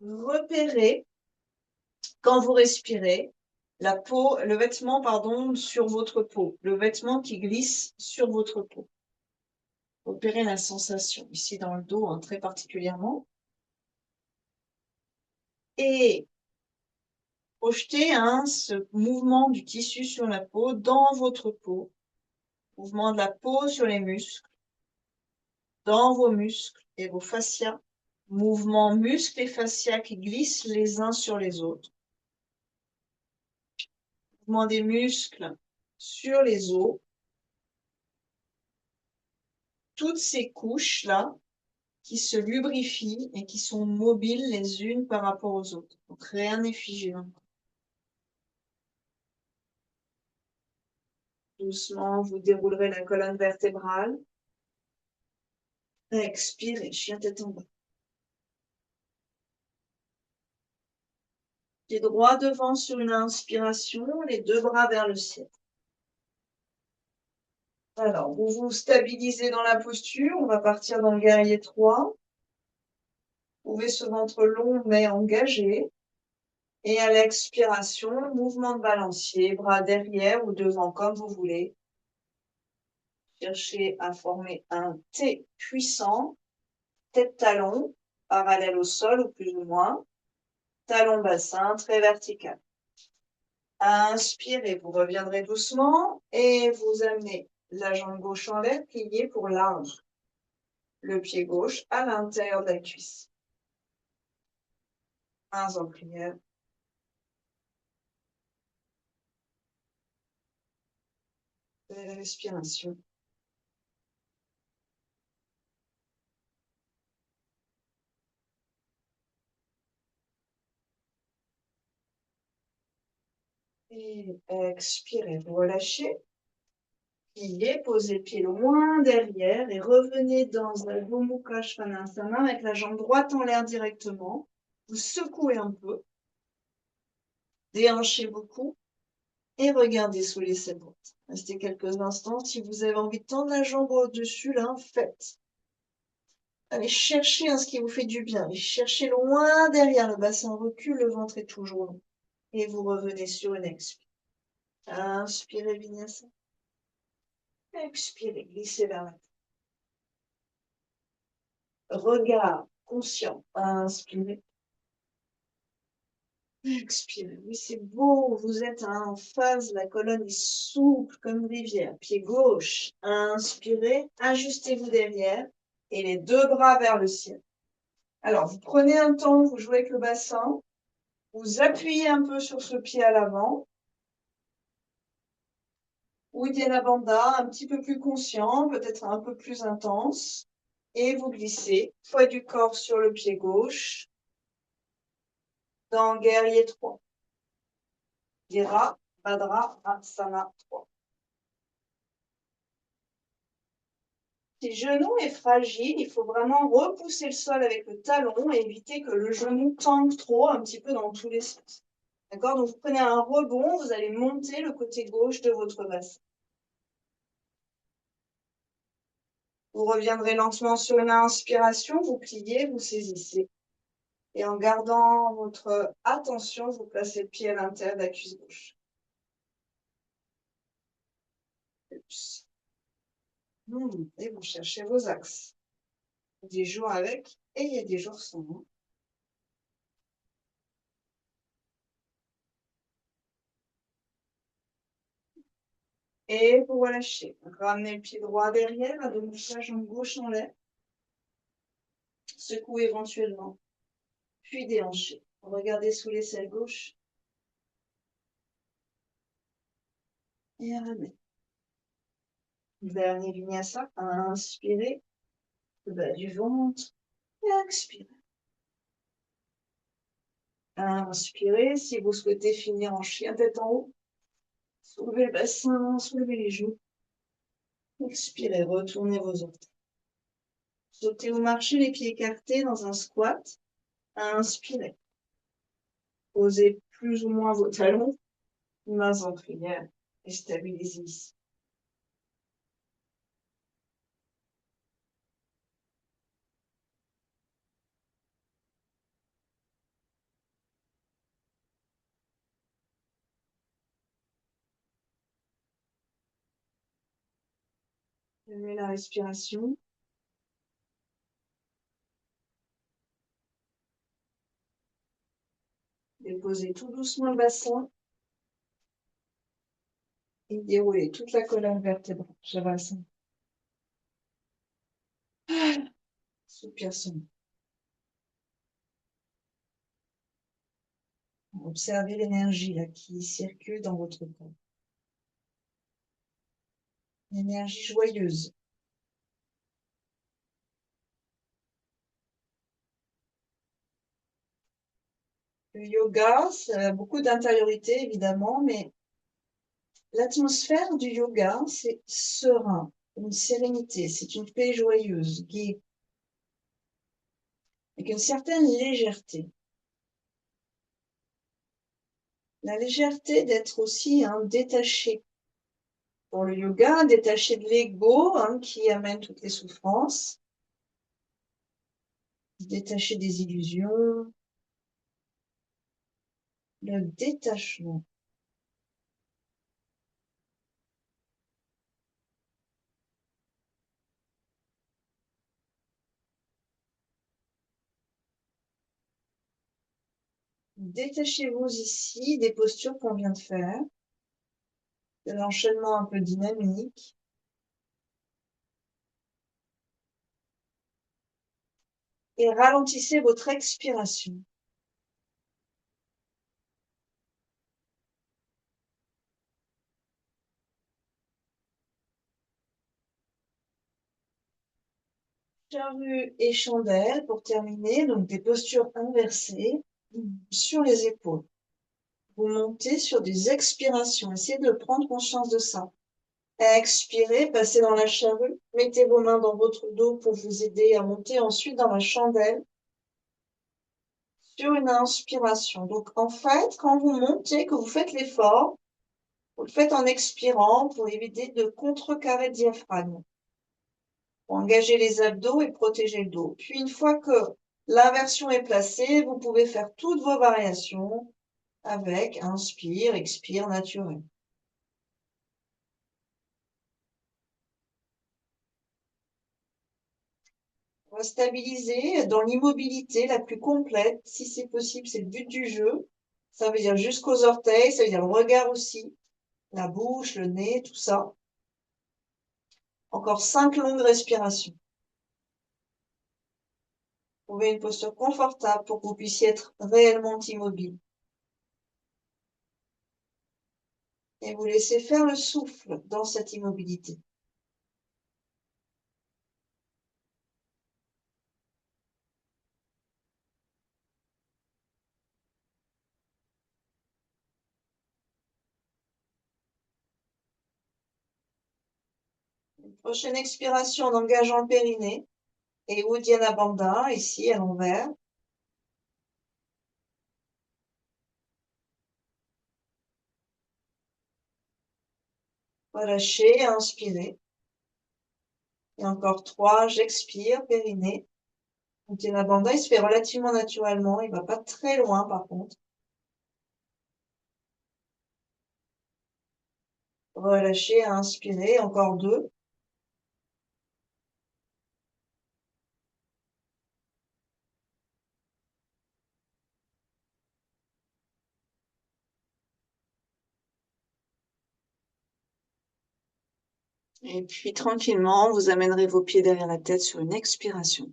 Repérez, quand vous respirez, la peau, le vêtement, pardon, sur votre peau. Le vêtement qui glisse sur votre peau. Repérez la sensation, ici dans le dos, hein, très particulièrement. Et projetez ce mouvement du tissu sur la peau dans votre peau. Mouvement de la peau sur les muscles, dans vos muscles et vos fascias. Mouvement muscles et fascias qui glissent les uns sur les autres. Mouvement des muscles sur les os. Toutes ces couches-là qui se lubrifient et qui sont mobiles les unes par rapport aux autres. Donc rien n'est figé. Doucement, vous déroulerez la colonne vertébrale. Expirez, chien tête en bas. Pied droit devant sur une inspiration, les deux bras vers le ciel. Alors, vous vous stabilisez dans la posture. On va partir dans le guerrier 3. Vous pouvez ce ventre long mais engagé. Et à l'expiration, mouvement de balancier, bras derrière ou devant comme vous voulez. Cherchez à former un T puissant, tête-talon, parallèle au sol ou plus ou moins. Talon bassin, très vertical. Inspirez, vous reviendrez doucement et vous amenez la jambe gauche en l'air, pliée pour large. Le pied gauche à l'intérieur de la cuisse. Mains en prière. La respiration. Et expirez, vous relâchez. Pliez, posez pied loin derrière et revenez dans un Adho Mukha Svanasana avec la jambe droite en l'air directement. Vous secouez un peu. Déhanchez beaucoup. Et regardez sous les droite. Restez quelques instants. Si vous avez envie de tendre la jambe au-dessus, là, faites. Allez chercher ce qui vous fait du bien. Allez chercher loin derrière. Le bassin recule, le ventre est toujours long. Et vous revenez sur une expire. Inspirez, Vinyasa. Expirez, glissez vers la tête. Regard conscient. Inspirez. Expirez. Oui, c'est beau. Vous êtes en phase. La colonne est souple comme une rivière. Pied gauche. Inspirez. Ajustez-vous derrière. Et les deux bras vers le ciel. Alors, vous prenez un temps, vous jouez avec le bassin. Vous appuyez un peu sur ce pied à l'avant. Uddiyana Bandha, un petit peu plus conscient, peut-être un peu plus intense. Et vous glissez, poids du corps sur le pied gauche. Dans guerrier 3. Dira, Bhadra, Asana 3. Si le genou est fragile, il faut vraiment repousser le sol avec le talon et éviter que le genou tangue trop un petit peu dans tous les sens. D'accord? Donc vous prenez un rebond, vous allez monter le côté gauche de votre bassin. Vous reviendrez lentement sur une inspiration, vous pliez, vous saisissez. Et en gardant votre attention, vous placez le pied à l'intérieur de la cuisse gauche. Et vous cherchez vos axes. Il y a des jours avec et il y a des jours sans. Et vous relâchez. Ramenez le pied droit derrière, la demi-plage en gauche en l'air. Secouez éventuellement, puis déhanchez. Regardez sous l'aisselle gauche et ramenez. Dernier vinyasa, inspirez, le bas du ventre, et expirez. Inspirez, si vous souhaitez finir en chien tête en haut, soulevez le bassin, soulevez les genoux. Expirez, retournez vos orteils. Sautez ou marchez les pieds écartés dans un squat. Inspirez. Posez plus ou moins vos talons, mains en prière et stabilisez ici. Levez la respiration. Déposez tout doucement le bassin et déroulez toute la colonne vertébrale. Shavasana. Soupir sonore. Observez l'énergie là qui circule dans votre corps. L'énergie joyeuse. Le yoga, ça a beaucoup d'intériorité évidemment, mais l'atmosphère du yoga, c'est serein, une sérénité, c'est une paix joyeuse, gaie, avec une certaine légèreté. La légèreté d'être aussi détaché. Pour le yoga, détaché de l'ego qui amène toutes les souffrances, détaché des illusions, le détachement. Détachez-vous ici des postures qu'on vient de faire, de l'enchaînement un peu dynamique. Et ralentissez votre expiration. Charrue et chandelle pour terminer, donc des postures inversées sur les épaules. Vous montez sur des expirations. Essayez de prendre conscience de ça. Expirez, passez dans la charrue. Mettez vos mains dans votre dos pour vous aider à monter ensuite dans la chandelle sur une inspiration. Donc, en fait, quand vous montez, que vous faites l'effort, vous le faites en expirant pour éviter de contrecarrer le diaphragme, pour engager les abdos et protéger le dos. Puis, une fois que l'inversion est placée, vous pouvez faire toutes vos variations avec inspire, expire naturel. On va stabiliser dans l'immobilité la plus complète, si c'est possible, c'est le but du jeu. Ça veut dire jusqu'aux orteils, ça veut dire le regard aussi, la bouche, le nez, tout ça. Encore 5 longues respirations. Trouvez une posture confortable pour que vous puissiez être réellement immobile. Et vous laissez faire le souffle dans cette immobilité. Prochaine expiration en engageant le périnée. Et Uddiyana Bandha, ici à l'envers. Relâchez, inspirez. Et encore 3, j'expire, périnée. Uddiyana Bandha, il se fait relativement naturellement, il va pas très loin par contre. Relâchez, inspirez, encore 2. Et puis, tranquillement, vous amènerez vos pieds derrière la tête sur une expiration.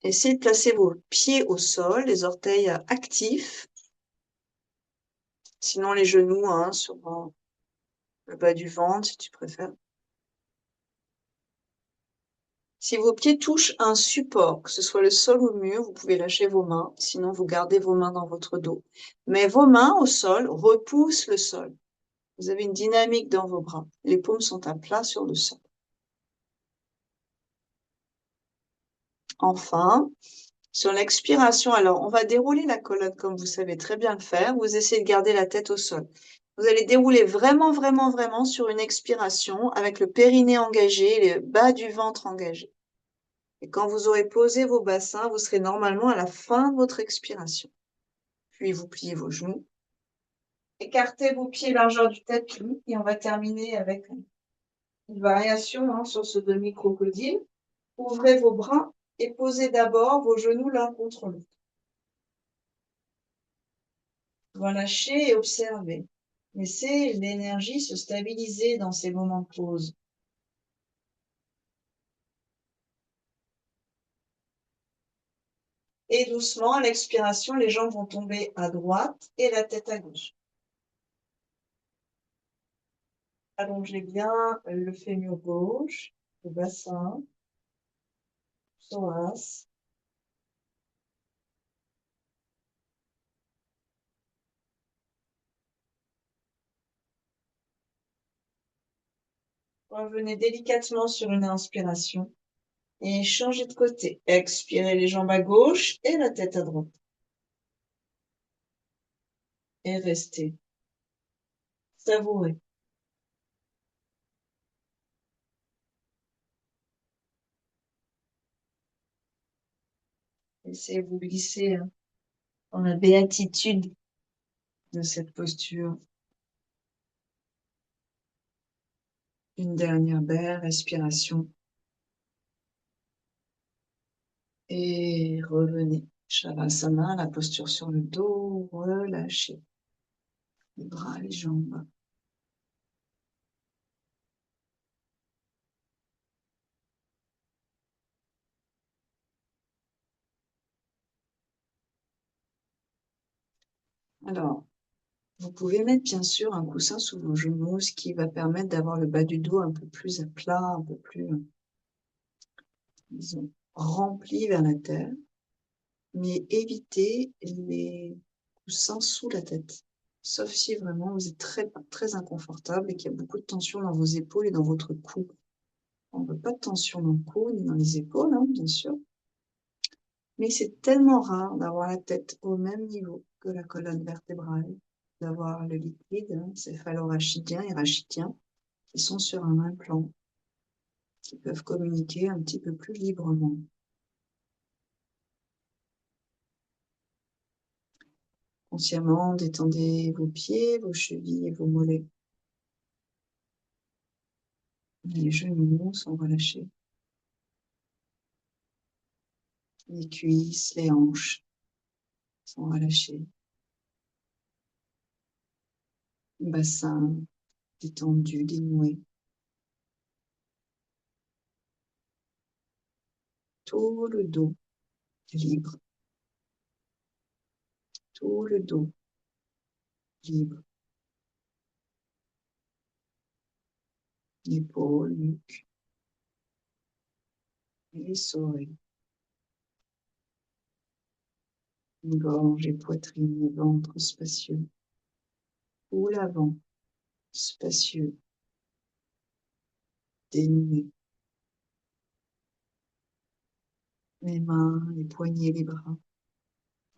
Essayez de placer vos pieds au sol, les orteils actifs, sinon les genoux sur le bas du ventre, si tu préfères. Si vos pieds touchent un support, que ce soit le sol ou le mur, vous pouvez lâcher vos mains, sinon vous gardez vos mains dans votre dos. Mais vos mains au sol repoussent le sol. Vous avez une dynamique dans vos bras. Les paumes sont à plat sur le sol. Enfin, sur l'expiration, alors on va dérouler la colonne comme vous savez très bien le faire. Vous essayez de garder la tête au sol. Vous allez dérouler vraiment, vraiment, vraiment sur une expiration avec le périnée engagé et le bas du ventre engagé. Et quand vous aurez posé vos bassins, vous serez normalement à la fin de votre expiration. Puis vous pliez vos genoux. Écartez vos pieds largeur du tapis et on va terminer avec une variation sur ce demi-crocodile. Ouvrez vos bras et posez d'abord vos genoux l'un contre l'autre. Relâchez et observez. Laissez l'énergie se stabiliser dans ces moments de pause. Et doucement, à l'expiration, les jambes vont tomber à droite et la tête à gauche. Allongez bien le fémur gauche, le bassin, psoas. Revenez délicatement sur une inspiration et changez de côté. Expirez les jambes à gauche et la tête à droite. Et restez. Savourez. Essayez de vous glisser dans la béatitude de cette posture. Une dernière belle respiration. Et revenez. Shavasana, la posture sur le dos, relâchez les bras, les jambes. Alors, vous pouvez mettre bien sûr un coussin sous vos genoux, ce qui va permettre d'avoir le bas du dos un peu plus à plat, un peu plus, disons, rempli vers la terre. Mais évitez les coussins sous la tête. Sauf si vraiment vous êtes très, très inconfortable et qu'il y a beaucoup de tension dans vos épaules et dans votre cou. On ne veut pas de tension dans le cou ni dans les épaules, bien sûr. Mais c'est tellement rare d'avoir la tête au même niveau que la colonne vertébrale, d'avoir le liquide céphalorachidien et rachidien qui sont sur un même plan, qui peuvent communiquer un petit peu plus librement. Consciemment, détendez vos pieds, vos chevilles et vos mollets. Les genoux sont relâchés. Les cuisses, les hanches sont relâchées. Le bassin détendu, dénoué. Tout le dos libre. Tout le dos libre. Épaules, nuque et les oreilles. Gorge et poitrine et ventre spacieux. Ou l'avant spacieux, dénoué. Les mains, les poignets, les bras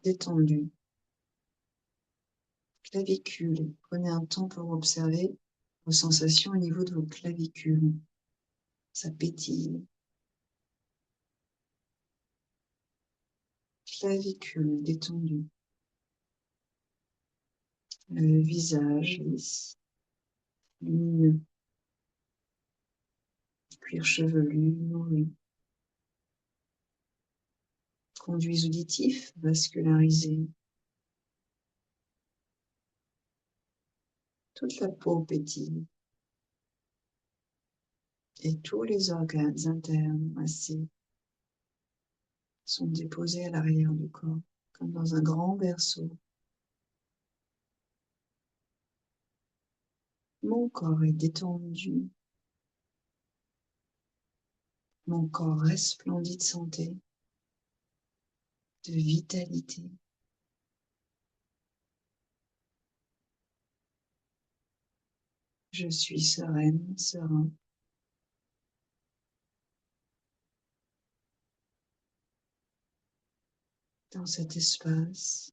détendus. Clavicules. Prenez un temps pour observer vos sensations au niveau de vos clavicules. Ça pétille. Clavicules détendues. Le visage lisse, lumineux. Cuir chevelu, nourri. Conduits auditifs, vascularisés. Toute la peau pétille et tous les organes internes massifs sont déposés à l'arrière du corps, comme dans un grand berceau. Mon corps est détendu. Mon corps resplendit de santé, de vitalité. Je suis sereine, serein. Dans cet espace,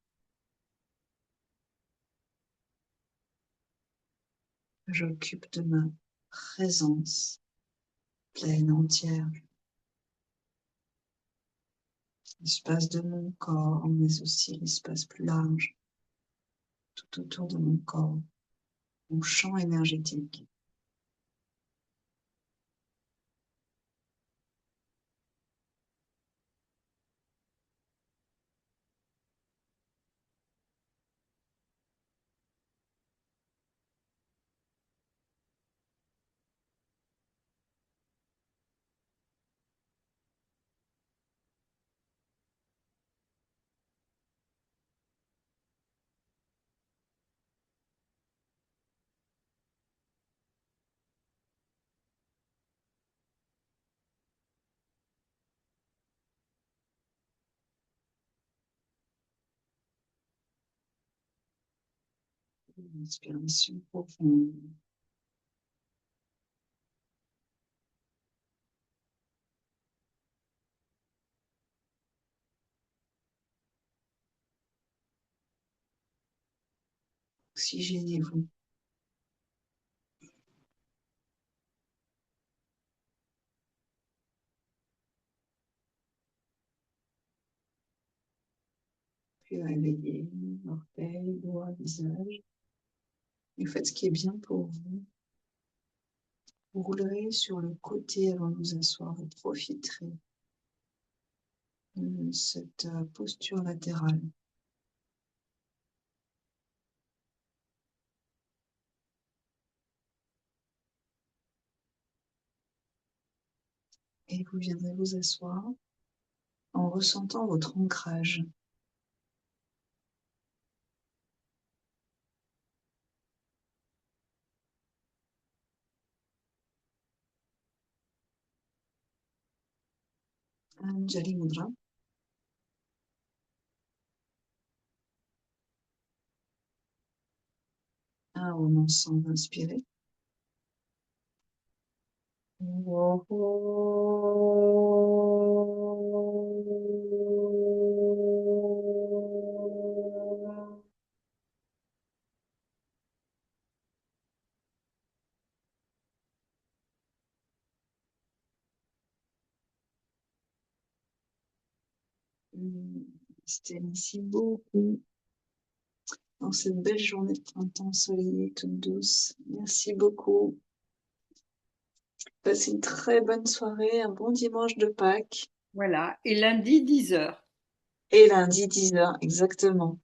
j'occupe de ma présence pleine, entière, l'espace de mon corps, mais aussi l'espace plus large, tout autour de mon corps, mon champ énergétique. Une inspiration profonde. Oxygénez-vous. Puis réveillez orteils, doigts, visage. Et faites ce qui est bien pour vous. Vous roulerez sur le côté avant de vous asseoir. Vous profiterez de cette posture latérale. Et vous viendrez vous asseoir en ressentant votre ancrage. Anjali Mudra. Un haut ensemble, inspirez. Merci beaucoup dans cette belle journée de printemps ensoleillée, toute douce. Merci beaucoup. Passez une très bonne soirée, un bon dimanche de Pâques. Voilà. Et lundi, 10 heures. Et lundi, 10h, exactement.